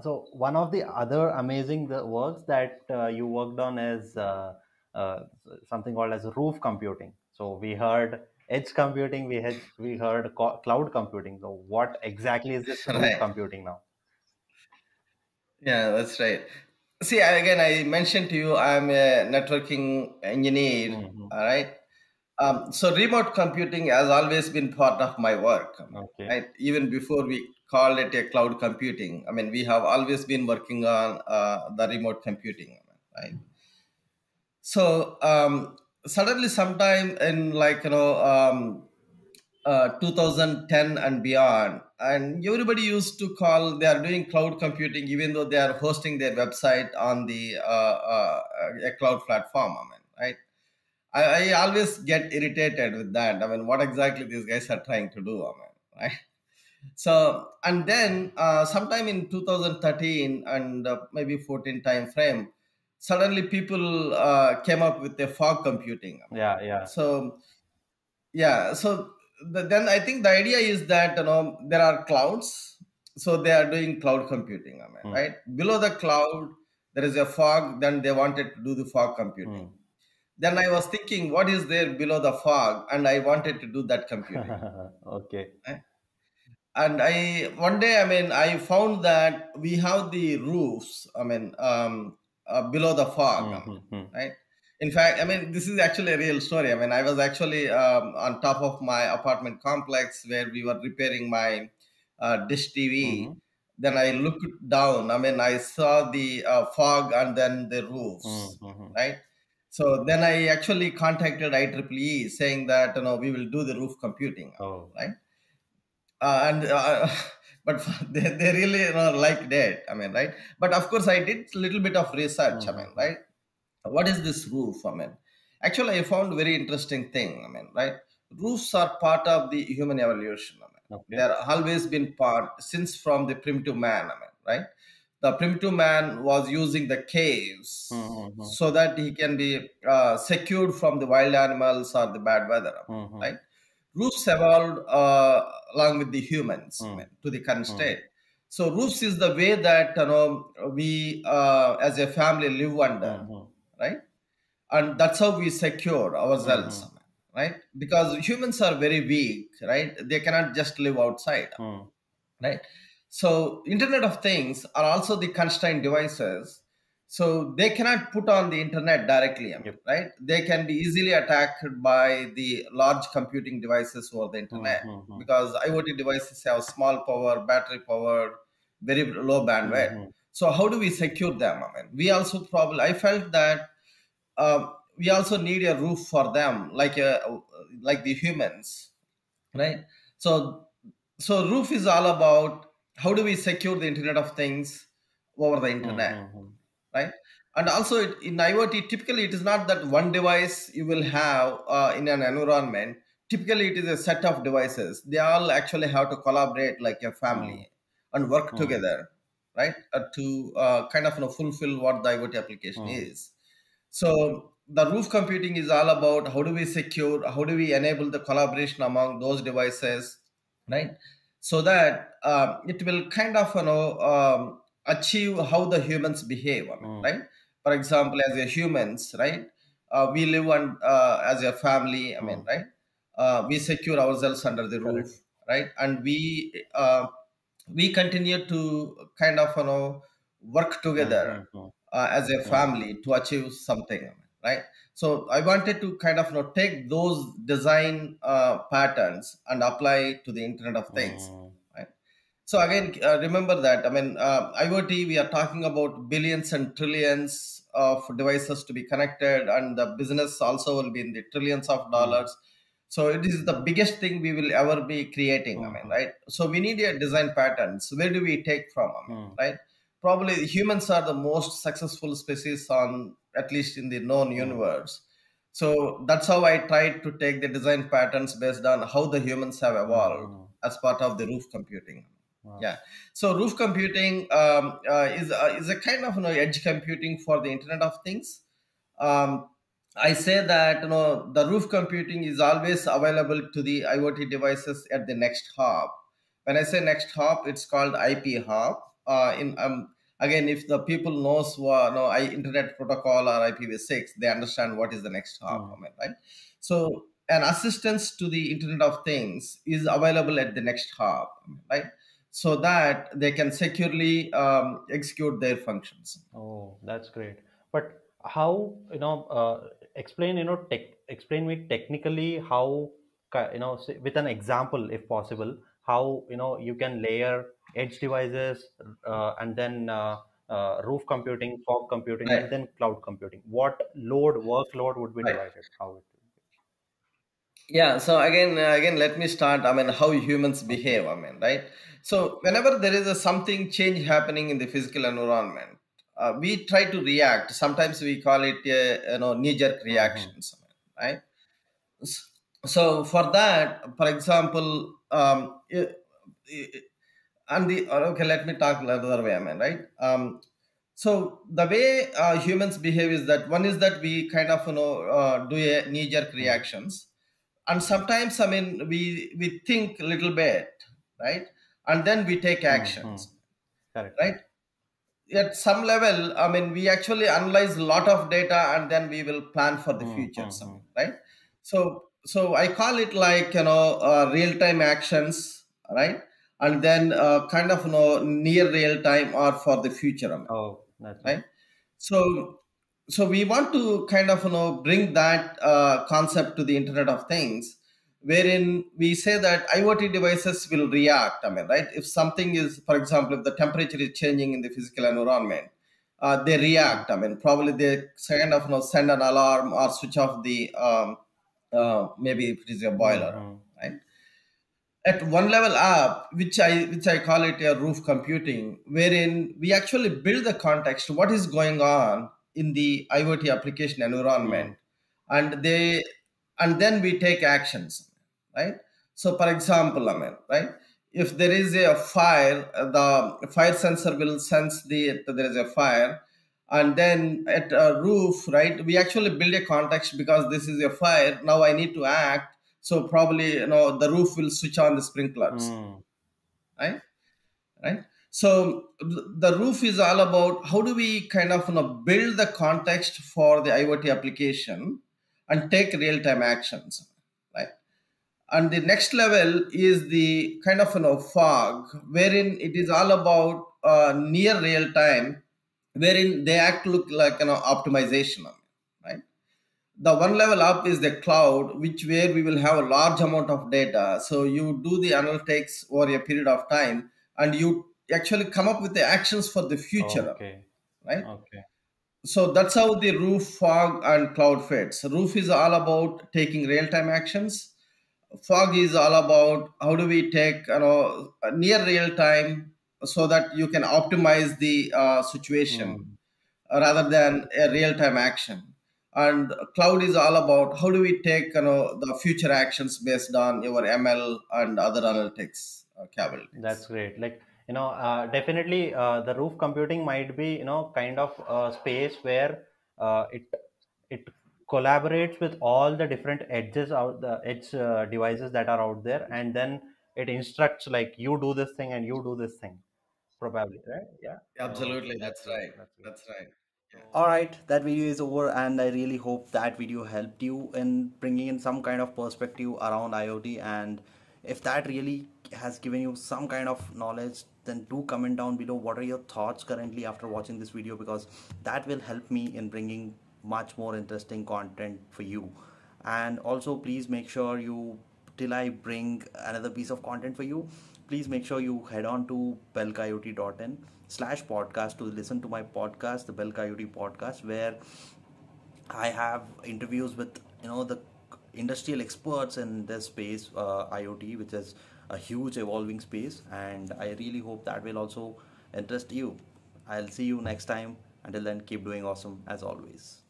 So one of the other amazing works that you worked on is uh, something called as roof computing. So we heard edge computing, we heard cloud computing. So what exactly is this roof Right. computing now? Yeah, that's right. See, again, I mentioned to you, I'm a networking engineer. Hmm. All right. So remote computing has always been part of my work. I mean, Okay. right? Even before we called it a cloud computing, I mean, we have always been working on the remote computing. I mean, right. So suddenly, sometime in 2010 and beyond, and everybody used to call they are doing cloud computing, even though they are hosting their website on the a cloud platform. I mean, right? I always get irritated with that. I mean, what exactly these guys are trying to do? I mean, right? So, and then sometime in 2013 and maybe 14 time frame, suddenly people came up with the fog computing. I mean, Yeah, yeah. so yeah, so then I think the idea is that there are clouds, so they are doing cloud computing. I mean, Hmm. right below the cloud there is a fog. Then they wanted to do the fog computing. Hmm. Then I was thinking, what is there below the fog? And I wanted to do that computing. Okay. Eh? And I one day, I mean, I found that we have the roofs. I mean, below the fog. I Hmm. mean, Hmm. Hmm. right. In fact, I mean, this is actually a real story. I mean, I was actually on top of my apartment complex where we were repairing my dish TV. Hmm. Then I looked down. I mean, I saw the fog and then the Hmm. roofs, Hmm. right? So then I actually contacted IEEE saying that we will do the roof computing, Oh. right? And but they really liked it. I mean, right? But of course, I did a little bit of research. I Hmm. mean, Hmm. right? What is this roof? I mean, actually, I found very interesting thing. I mean, right? Roofs are part of the human evolution. I mean, Okay. they're always been part since from the primitive man. I mean, right? The primitive man was using the caves Hmm. Hmm. so that he can be secured from the wild animals or the bad weather. I mean, Hmm. Hmm. right? Roofs evolved along with the humans, I Hmm. mean, to the current Hmm. state. So roofs is the way that we as a family live under, Hmm. right? And that's how we secure Hmm. ourselves, Hmm. right? Because humans are very weak, right? They cannot just live outside, Hmm. right? So internet of things are also the constrained devices, so they cannot put on the internet directly. I mean, Yep. right? They can be easily attacked by the large computing devices over the Hmm. internet, Hmm. Hmm. because IoT devices have small power, battery power, very low Hmm. bandwidth. Hmm. So how do we secure them? I mean, we also probably, I felt that we also need a roof for them, like the humans, right? So roof is all about how do we secure the internet of things over the Hmm. internet, Hmm. Hmm. right? And also in IoT, typically it is not that one device you will have in an environment. Typically it is a set of devices. They all actually have to collaborate like a Hmm. family and work Hmm. together, right? To kind of fulfill what the IoT application Hmm. is. So the roof computing is all about how do we secure, how do we enable the collaboration among those devices, right? So that it will kind of achieve how the humans behave. I mean, Hmm. right? For example, as a humans, right? We live on as a family. I mean, Hmm. right? We secure ourselves under the roof, Correct. right? And we continue to kind of work Hmm. together Hmm. Hmm. as a Hmm. family to achieve something, right? So I wanted to kind of take those design patterns and apply to the internet of things, Hmm. right? So again, remember that, I mean, IoT, we are talking about billions and trillions of devices to be connected, and the business also will be in the trillions of Hmm. dollars. So it is the biggest thing we will ever be creating. I mean, Hmm. right? So we need a design patterns. Where do we take from? I mean, Hmm. right? Probably humans are the most successful species on, at least in the known Hmm. universe. So that's how I tried to take the design patterns based on how the humans have Hmm. evolved Hmm. as part of the roof computing. Wow. Yeah. So roof computing is a kind of edge computing for the Internet of Things. Um, I say that the roof computing is always available to the IoT devices at the next hop. When I say next hop, it's called IP hop. In again, if the people knows what no internet protocol or IPv6, they understand what is the next hop. Mm. I mean, right? So an assistance to the Internet of Things is available at the next hop, right? So that they can securely execute their functions. Oh, that's great. But how, explain, explain me technically how, say, with an example, if possible, how, you can layer edge devices, and then roof computing, fog computing, Right, and then cloud computing. What workload would be right. divided? How it Yeah. So again, let me start. I mean, how humans will be. Okay. behave. I mean, right. So whenever there is a something change happening in the physical environment, we try to react. Sometimes we call it knee jerk Mm-hmm. reactions, right? S- So for that, for example, and the okay, let me talk another way. I mean, right? So the way humans behave is that one is that we kind of do a knee jerk Mm. reactions, and sometimes I mean we think a little bit, right, and then we take Mm-hmm. actions, Correct. right. At some level, I mean, we actually analyze a lot of data and then we will plan for the future, Mm-hmm. something, right. So I call it like real time actions, right, and then kind of near real time or for the future, I mean, Oh, that's nice. right. So so we want to kind of bring that concept to the Internet of Things, wherein we say that IoT devices will react. I mean, right? If something is, for example, if the temperature is changing in the physical environment, they react. I mean, probably they kind of send an alarm or switch off the maybe if it is a boiler, Mm-hmm. right? At one level up, which I call it a roof computing, wherein we actually build the context what is going on in the IoT application Mm. environment, and they and then we take actions, right. So for example, I mean, right, if there is a fire, the fire sensor will sense that there is a fire, and then at a roof, right, we actually build a context because this is a fire, now I need to act. So probably the roof will switch on the sprinklers, Mm. right, right. So the roof is all about how do we kind of build the context for the IoT application and take real time actions, right. And the next level is the kind of fog, wherein it is all about near real time, wherein they act look like optimization, right. The one level up is the cloud, which where we will have a large amount of data, so you do the analytics over a period of time and you actually come up with the actions for the future, Okay. right. Okay. So that's how the roof, fog, and cloud fits. Roof is all about taking real time actions. Fog is all about how do we take near real time so that you can optimize the situation Mm. rather than a real time action. And cloud is all about how do we take the future actions based on your ML and other analytics That's capabilities. great. Like, definitely, the roof computing might be, kind of a space where it collaborates with all the different the edge devices that are out there, and then it instructs like you do this thing and you do this thing, probably, right? Yeah. Absolutely, Okay, that's that's great. right. That's great. That's right. All right, that video is over, and I really hope that video helped you in bringing in some kind of perspective around IoT. And if that really has given you some kind of knowledge, then do comment down below what are your thoughts currently after watching this video, because that will help me in bringing much more interesting content for you. And also, please make sure you, till I bring another piece of content for you, please make sure you head on to belcoyote.in/podcast to listen to my podcast, the Bell Coyote podcast, where I have interviews with the industrial experts in this space, IoT, which is a huge evolving space, and I really hope that will also interest you. I'll see you next time. Until then, keep doing awesome as always.